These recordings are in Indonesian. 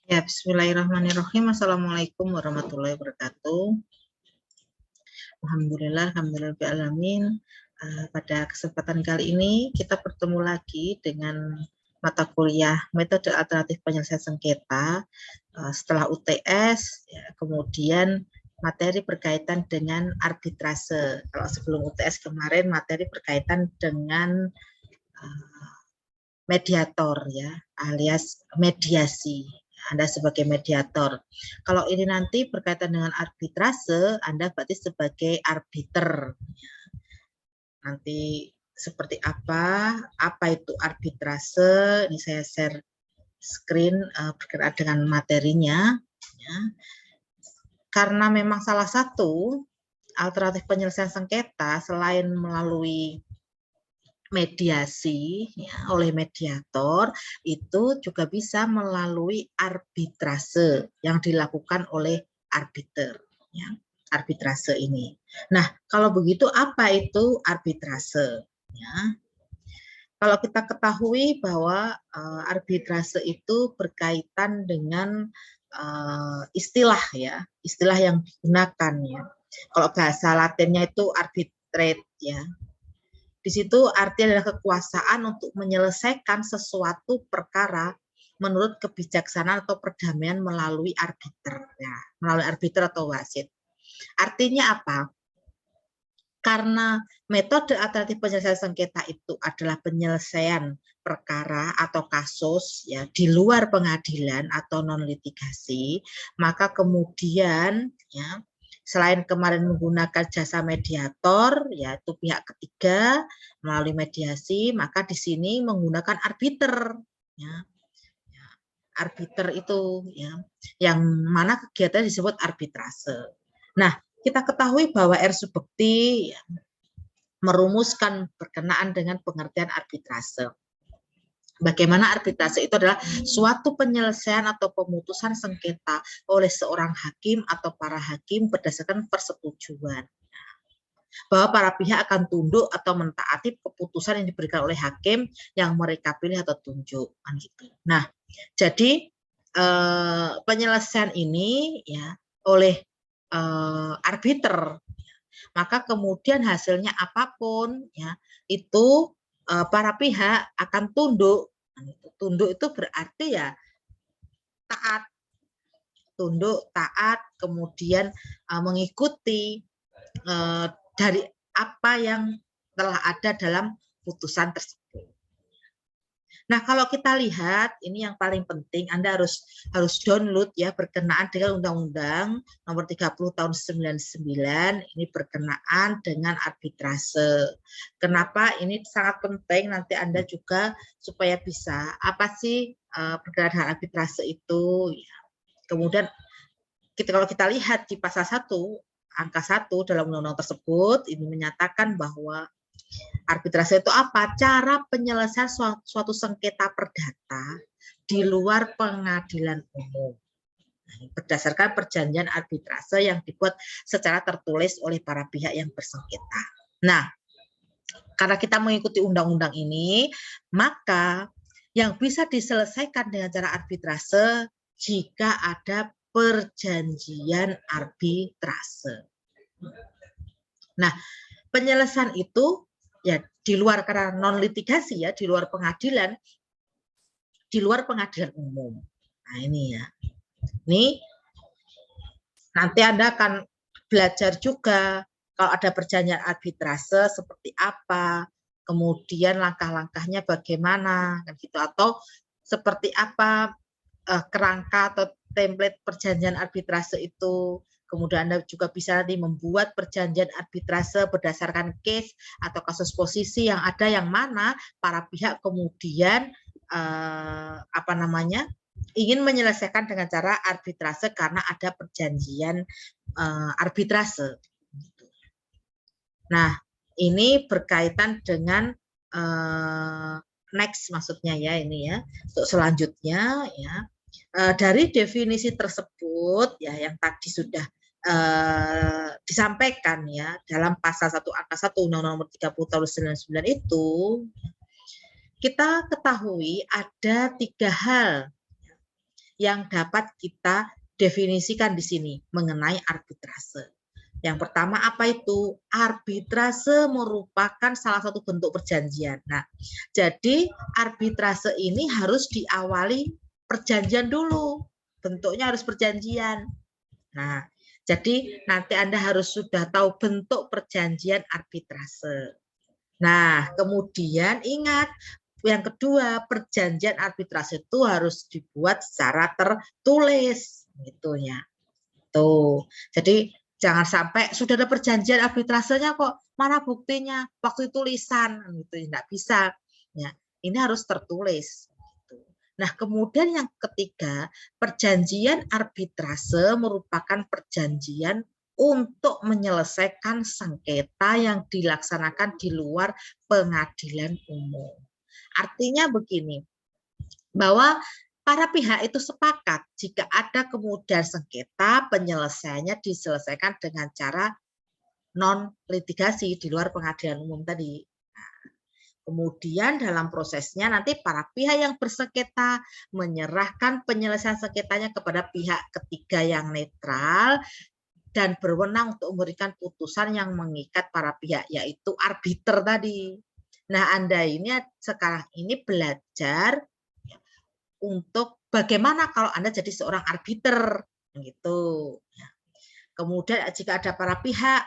Ya, bismillahirrahmanirrahim. Assalamualaikum warahmatullahi wabarakatuh. Alhamdulillah. Pada kesempatan kali ini kita bertemu lagi dengan mata kuliah metode alternatif penyelesaian sengketa setelah UTS, ya, kemudian materi berkaitan dengan arbitrase. Kalau sebelum UTS kemarin materi berkaitan dengan mediator, ya, alias mediasi. Anda sebagai mediator. Kalau ini nanti berkaitan dengan arbitrase, Anda berarti sebagai arbiter. Nanti seperti apa itu arbitrase? Ini saya share screen berkaitan dengan materinya. Ya. Karena memang salah satu alternatif penyelesaian sengketa selain melalui mediasi, ya, oleh mediator itu juga bisa melalui arbitrase yang dilakukan oleh arbiter, ya, arbitrase ini. Nah, kalau begitu apa itu arbitrase? Ya, kalau kita ketahui bahwa arbitrase itu berkaitan dengan istilah, ya, istilah yang digunakan, ya. Kalau bahasa Latinnya itu arbitrate, ya. Di situ artinya adalah kekuasaan untuk menyelesaikan sesuatu perkara menurut kebijaksanaan atau perdamaian melalui arbiter, ya, melalui arbiter atau wasit. Artinya apa? Karena metode alternatif penyelesaian sengketa itu adalah penyelesaian perkara atau kasus, ya, di luar pengadilan atau non litigasi, maka kemudian, ya, selain kemarin menggunakan jasa mediator, yaitu pihak ketiga melalui mediasi, maka di sini menggunakan arbiter, ya. Arbiter itu, ya, yang mana kegiatan disebut arbitrase. Nah, kita ketahui bahwa R. Subekti, ya, merumuskan berkenaan dengan pengertian arbitrase. Bagaimana arbitrase itu adalah suatu penyelesaian atau pemutusan sengketa oleh seorang hakim atau para hakim berdasarkan persetujuan bahwa para pihak akan tunduk atau mentaati keputusan yang diberikan oleh hakim yang mereka pilih atau tunjuk. Nah, jadi penyelesaian ini, ya, oleh arbiter, maka kemudian hasilnya apapun, ya, itu para pihak akan tunduk. Tunduk itu berarti ya taat, tunduk, taat, kemudian mengikuti dari apa yang telah ada dalam putusan tersebut. Nah, kalau kita lihat, ini yang paling penting, Anda harus download, ya, berkenaan dengan Undang-Undang Nomor 30 Tahun 99, ini berkenaan dengan arbitrase. Kenapa ini sangat penting? Nanti Anda juga supaya bisa apa sih berkenaan dengan arbitrase itu? Ya. Kemudian kalau kita lihat di pasal 1 angka 1 dalam undang-undang tersebut, ini menyatakan bahwa arbitrase itu apa? Cara penyelesaian suatu sengketa perdata di luar pengadilan umum berdasarkan perjanjian arbitrase yang dibuat secara tertulis oleh para pihak yang bersengketa. Nah, karena kita mengikuti undang-undang ini, maka yang bisa diselesaikan dengan cara arbitrase jika ada perjanjian arbitrase. Nah, penyelesaian itu, ya, di luar, karena non litigasi, ya, di luar pengadilan umum. Nah, ini, ya, ini nanti Anda akan belajar juga kalau ada perjanjian arbitrase seperti apa, kemudian langkah-langkahnya bagaimana, gitu, atau seperti apa kerangka atau template perjanjian arbitrase itu. Kemudian Anda juga bisa nanti membuat perjanjian arbitrase berdasarkan case atau kasus posisi yang ada, yang mana para pihak kemudian ingin menyelesaikan dengan cara arbitrase karena ada perjanjian arbitrase. Nah, ini berkaitan dengan next, maksudnya, ya, ini, ya, untuk selanjutnya, ya. Dari definisi tersebut, ya, yang tadi sudah disampaikan, ya, dalam pasal 1 angka 1 Undang-Undang Nomor 30 Tahun 99 itu, kita ketahui ada 3 hal yang dapat kita definisikan di sini mengenai arbitrase. Yang pertama apa itu? Arbitrase merupakan salah satu bentuk perjanjian. Nah, jadi arbitrase ini harus diawali perjanjian dulu. Bentuknya harus perjanjian. Nah, jadi nanti Anda harus sudah tahu bentuk perjanjian arbitrase. Nah, kemudian ingat, yang kedua, perjanjian arbitrase itu harus dibuat secara tertulis, gitu ya. Tuh, jadi jangan sampai sudah ada perjanjian arbitrasenya kok mana buktinya waktu tulisan, gitu, tidak bisa. Ya, ini harus tertulis. Nah, kemudian yang ketiga, perjanjian arbitrase merupakan perjanjian untuk menyelesaikan sengketa yang dilaksanakan di luar pengadilan umum. Artinya begini, bahwa para pihak itu sepakat jika ada kemudian sengketa, penyelesaiannya diselesaikan dengan cara non-litigasi di luar pengadilan umum tadi. Kemudian dalam prosesnya nanti para pihak yang bersengketa menyerahkan penyelesaian sengketanya kepada pihak ketiga yang netral dan berwenang untuk memberikan putusan yang mengikat para pihak, yaitu arbiter tadi. Nah, Anda ini sekarang ini belajar untuk bagaimana kalau Anda jadi seorang arbiter, gitu. Kemudian jika ada para pihak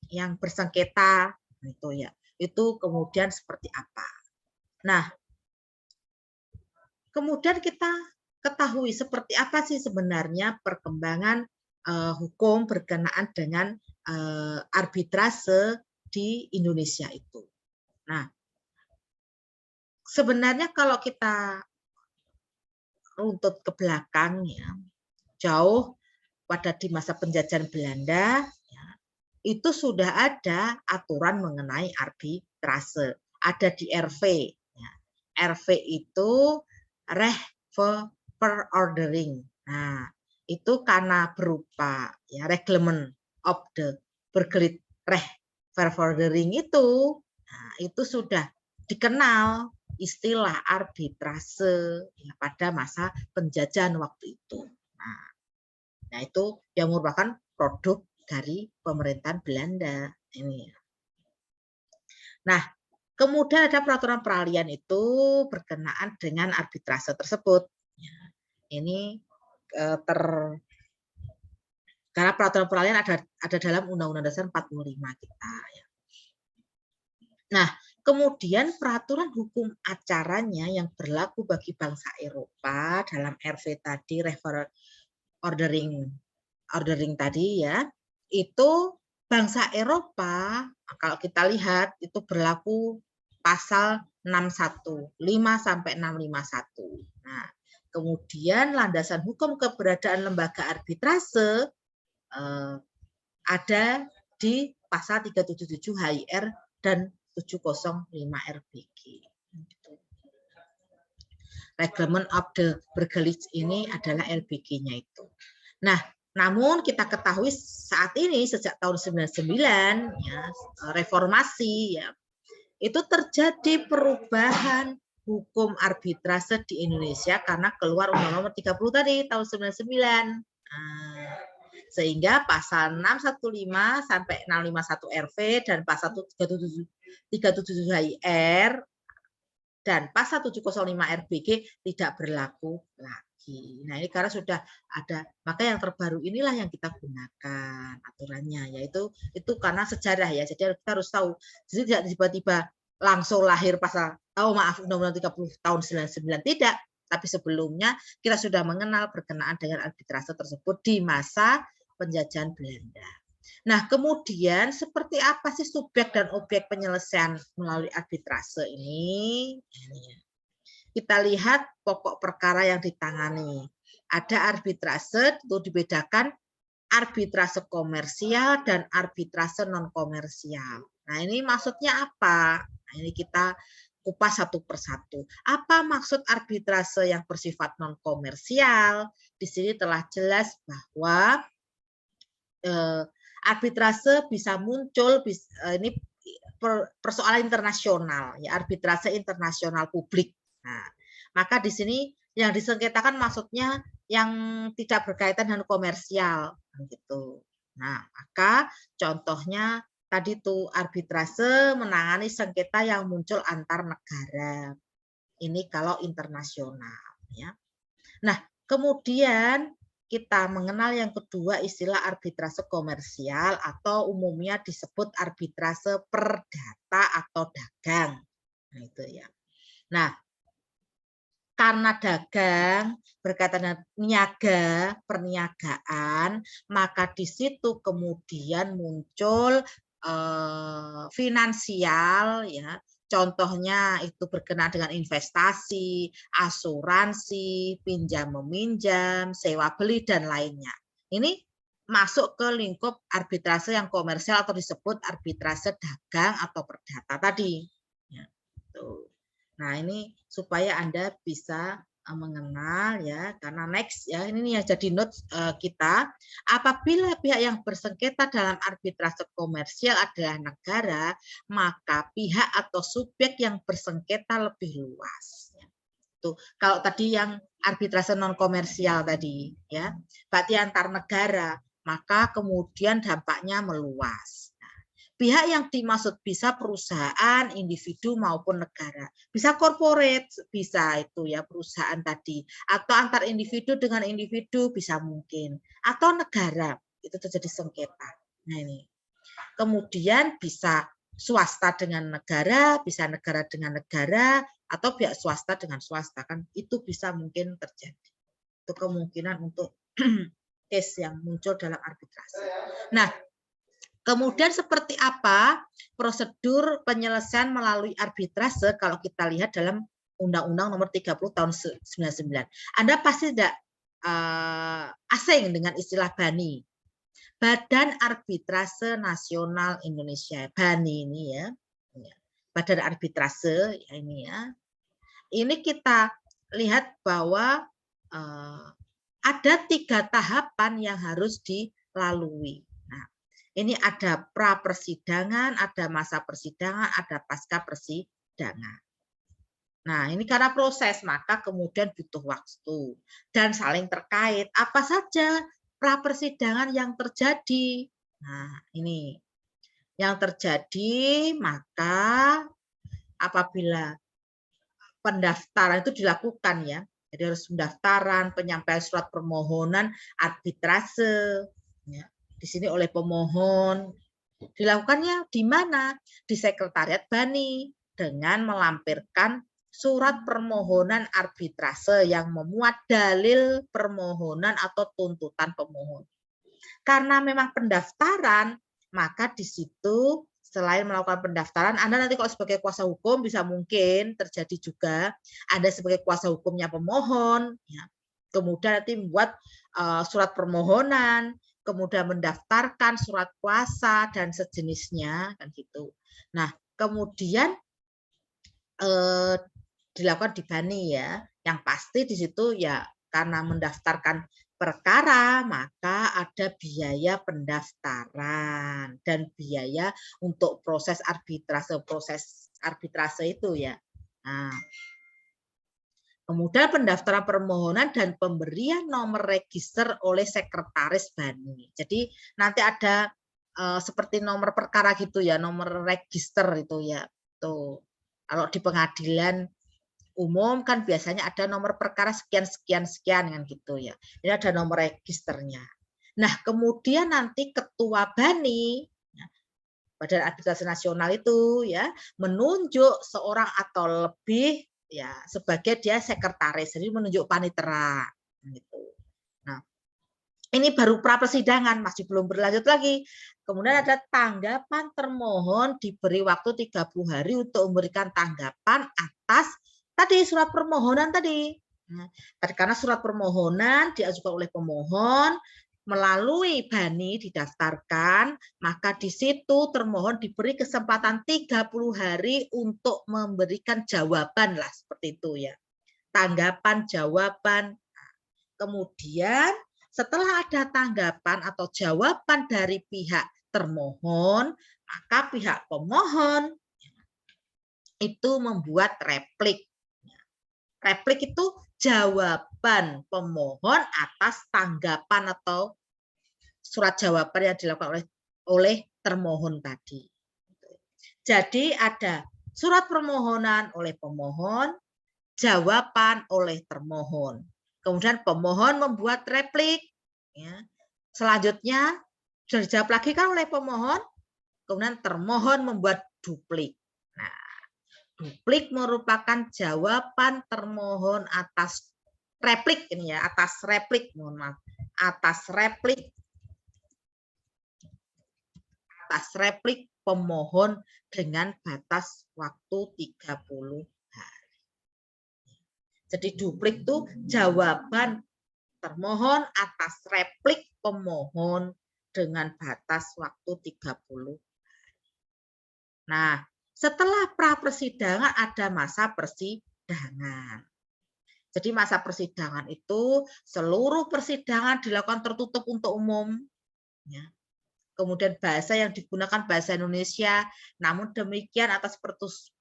yang bersengketa, gitu ya, itu kemudian seperti apa. Nah, kemudian kita ketahui seperti apa sih sebenarnya perkembangan hukum berkenaan dengan arbitrase di Indonesia itu. Nah, sebenarnya kalau kita runtut ke belakang ya, jauh pada di masa penjajahan Belanda, ya, itu sudah ada aturan mengenai arbitrase. Ada di RV. Ya. RV itu Recht per Ordering. Nah, itu karena berupa ya reglement of the Burgerlijk Recht per Ordering itu, nah, itu sudah dikenal istilah arbitrase ya, pada masa penjajahan waktu itu. Nah, itu yang merupakan produk dari pemerintahan Belanda ini. Nah, kemudian ada peraturan peralihan itu berkenaan dengan arbitrase tersebut. Ini karena peraturan peralihan ada dalam Undang-Undang Dasar 45 kita. Nah, kemudian peraturan hukum acaranya yang berlaku bagi bangsa Eropa dalam RV tadi, refer ordering tadi ya, itu bangsa Eropa kalau kita lihat itu berlaku pasal 61, 5 sampai 651. Nah, kemudian landasan hukum keberadaan lembaga arbitrase ada di pasal 377 HIR dan 705 RBG. Reglement of the Burgerlijk ini adalah RBG-nya itu. Nah, namun kita ketahui saat ini sejak tahun 99 ya, reformasi ya, itu terjadi perubahan hukum arbitrase di Indonesia karena keluar Undang-Undang Nomor 30 tadi tahun 99. Sehingga pasal 615 sampai 651 RV dan pasal 377 HIR dan pasal 705 RBG tidak berlaku lagi. Nah, ini karena sudah ada, maka yang terbaru inilah yang kita gunakan aturannya, yaitu itu karena sejarah ya. Jadi kita harus tahu, jadi tidak tiba-tiba langsung lahir pasal, Undang-Undang 30 tahun 99, tidak. Tapi sebelumnya kita sudah mengenal berkenaan dengan arbitrase tersebut di masa penjajahan Belanda. Nah, kemudian seperti apa sih subjek dan objek penyelesaian melalui arbitrase ini? Kita lihat pokok perkara yang ditangani. Ada arbitrase, itu dibedakan arbitrase komersial dan arbitrase non-komersial. Nah, ini maksudnya apa? Nah, ini kita kupas satu persatu. Apa maksud arbitrase yang bersifat non-komersial? Di sini telah jelas bahwa arbitrase bisa muncul, ini persoalan internasional, ya, arbitrase internasional publik. Nah, maka di sini yang disengketakan maksudnya yang tidak berkaitan dengan komersial gitu. Nah, maka contohnya tadi tuh arbitrase menangani sengketa yang muncul antar negara. Ini kalau internasional ya. Nah, kemudian kita mengenal yang kedua istilah arbitrase komersial atau umumnya disebut arbitrase perdata atau dagang. Nah, itu ya. Nah, karena dagang berkaitan dengan niaga, perniagaan, maka di situ kemudian muncul finansial ya. Contohnya itu berkenaan dengan investasi, asuransi, pinjam meminjam, sewa beli dan lainnya. Ini masuk ke lingkup arbitrase yang komersial atau disebut arbitrase dagang atau perdata tadi. Ya, tuh. Nah, ini supaya Anda bisa mengenal ya, karena next ya, ini yang jadi notes kita. Apabila pihak yang bersengketa dalam arbitrase komersial adalah negara, maka pihak atau subjek yang bersengketa lebih luas. Tuh, kalau tadi yang arbitrase non komersial tadi ya, berarti antar negara, maka kemudian dampaknya meluas. Pihak yang dimaksud bisa perusahaan, individu maupun negara. Bisa corporate, bisa itu ya perusahaan tadi. Atau antar individu dengan individu bisa mungkin. Atau negara, itu terjadi sengketa. Nah ini. Kemudian bisa swasta dengan negara, bisa negara dengan negara, atau pihak swasta dengan swasta. Kan itu bisa mungkin terjadi. Itu kemungkinan untuk case yang muncul dalam arbitrase. Nah, kemudian seperti apa prosedur penyelesaian melalui arbitrase kalau kita lihat dalam Undang-Undang Nomor 30 Tahun 99. Anda pasti tidak asing dengan istilah BANI. Badan Arbitrase Nasional Indonesia. BANI ini ya. Badan Arbitrase ya ini ya. Ini kita lihat bahwa ada 3 tahapan yang harus dilalui. Ini ada pra persidangan, ada masa persidangan, ada pasca persidangan. Nah, ini karena proses, maka kemudian butuh waktu dan saling terkait. Apa saja pra persidangan yang terjadi? Nah, ini yang terjadi, maka apabila pendaftaran itu dilakukan ya, jadi harus pendaftaran, penyampaian surat permohonan, arbitrase, ya. Di sini oleh pemohon. Dilakukannya di mana? Di Sekretariat BANI dengan melampirkan surat permohonan arbitrase yang memuat dalil permohonan atau tuntutan pemohon. Karena memang pendaftaran, maka di situ selain melakukan pendaftaran, Anda nanti kalau sebagai kuasa hukum bisa mungkin terjadi juga Anda sebagai kuasa hukumnya pemohon, ya. Kemudian nanti membuat surat permohonan, kemudian mendaftarkan surat kuasa dan sejenisnya kan gitu. Nah, kemudian dilakukan di BANI ya. Yang pasti di situ ya karena mendaftarkan perkara maka ada biaya pendaftaran dan biaya untuk proses arbitrase itu ya. Nah, kemudian pendaftaran permohonan dan pemberian nomor register oleh sekretaris BANI. Jadi nanti ada seperti nomor perkara gitu ya, nomor register itu ya. Tuh. Kalau di pengadilan umum kan biasanya ada nomor perkara sekian sekian sekian kan gitu ya. Ini ada nomor registernya. Nah, kemudian nanti ketua BANI Badan Arbitrase Nasional itu ya menunjuk seorang atau lebih ya sebagai dia sekretaris, jadi menunjuk panitera gitu. Nah, ini baru pra persidangan, masih belum berlanjut lagi. Kemudian ada tanggapan termohon diberi waktu 30 hari untuk memberikan tanggapan atas tadi surat permohonan tadi. Nah, karena surat permohonan diajukan oleh pemohon melalui BANI didaftarkan, maka di situ termohon diberi kesempatan 30 hari untuk memberikan jawaban lah seperti itu ya. Tanggapan, jawaban. Kemudian setelah ada tanggapan atau jawaban dari pihak termohon, maka pihak pemohon itu membuat replik. Replik itu jawaban pemohon atas tanggapan atau surat jawaban yang dilakukan oleh termohon tadi. Jadi ada surat permohonan oleh pemohon, jawaban oleh termohon. Kemudian pemohon membuat replik. Ya. Selanjutnya sudah dijawab lagi kan oleh pemohon, kemudian termohon membuat duplik. Nah, duplik merupakan jawaban termohon atas replik ini ya, atas replik, mohon maaf, atas replik pemohon dengan batas waktu 30 hari. Jadi duplik itu jawaban termohon atas replik pemohon dengan batas waktu 30 hari. Nah, setelah pra persidangan ada masa persidangan. Jadi masa persidangan itu seluruh persidangan dilakukan tertutup untuk umum. Ya. Kemudian bahasa yang digunakan bahasa Indonesia, namun demikian atas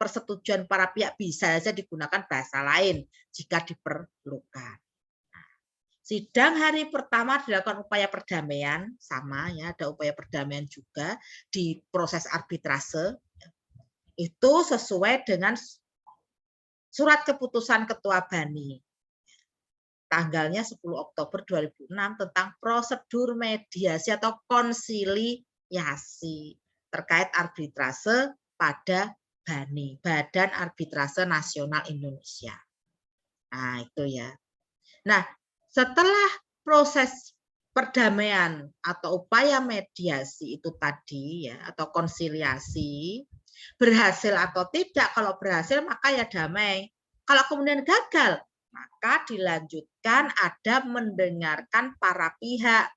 persetujuan para pihak bisa saja digunakan bahasa lain jika diperlukan. Sidang hari pertama dilakukan upaya perdamaian, sama ya, ada upaya perdamaian juga di proses arbitrase. Itu sesuai dengan surat keputusan Ketua BANI. Tanggalnya 10 Oktober 2006 tentang prosedur mediasi atau konsiliasi terkait arbitrase pada BANI, Badan Arbitrase Nasional Indonesia. Nah, itu ya. Nah, setelah proses perdamaian atau upaya mediasi itu tadi ya, atau konsiliasi, berhasil atau tidak, kalau berhasil maka ya damai. Kalau kemudian gagal, maka dilanjutkan ada mendengarkan para pihak,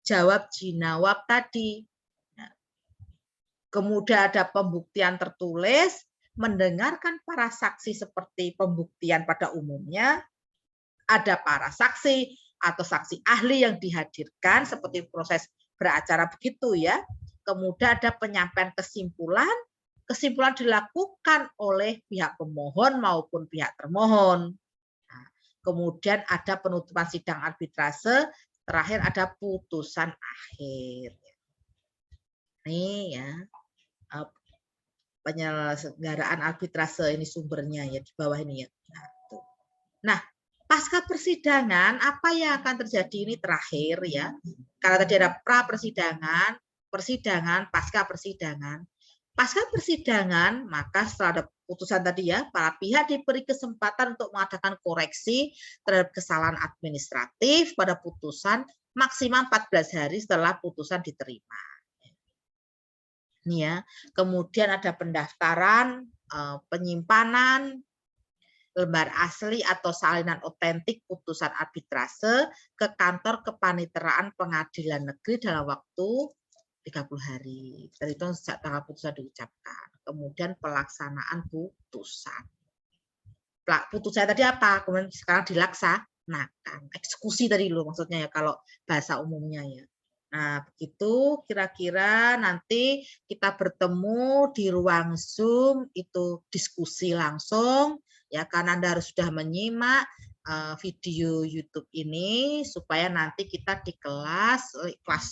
jawab jinawab tadi. Kemudian ada pembuktian tertulis, mendengarkan para saksi seperti pembuktian pada umumnya, ada para saksi atau saksi ahli yang dihadirkan seperti proses beracara begitu ya. Kemudian ada penyampaian kesimpulan, kesimpulan dilakukan oleh pihak pemohon maupun pihak termohon. Nah, kemudian ada penutupan sidang arbitrase, terakhir ada putusan akhir. Ini ya penyelenggaraan arbitrase ini sumbernya ya di bawah ini ya. Nah, pasca persidangan apa yang akan terjadi ini terakhir ya. Karena tadi ada pra persidangan, persidangan, pasca persidangan. Pasca persidangan, maka setelah ada putusan tadi ya, para pihak diberi kesempatan untuk mengadakan koreksi terhadap kesalahan administratif pada putusan maksimal 14 hari setelah putusan diterima. Ini ya. Kemudian ada pendaftaran, penyimpanan lembar asli atau salinan otentik putusan arbitrase ke kantor kepaniteraan pengadilan negeri dalam waktu 30 hari. Terhitung sejak tanggal putusan diucapkan. Kemudian pelaksanaan putusan. Putusan tadi apa? Kemudian sekarang dilaksanakan. Eksekusi tadi loh maksudnya ya kalau bahasa umumnya ya. Nah, begitu kira-kira nanti kita bertemu di ruang Zoom, itu diskusi langsung, ya karena Anda harus sudah menyimak video YouTube ini, supaya nanti kita di kelas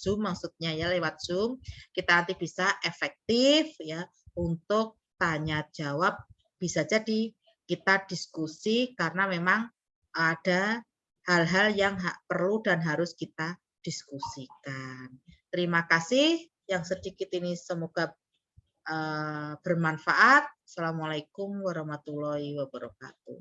Zoom maksudnya ya, lewat Zoom, kita nanti bisa efektif ya untuk tanya jawab, bisa jadi kita diskusi karena memang ada hal-hal yang perlu dan harus kita diskusikan. Terima kasih. Yang sedikit ini semoga bermanfaat. Assalamualaikum warahmatullahi wabarakatuh.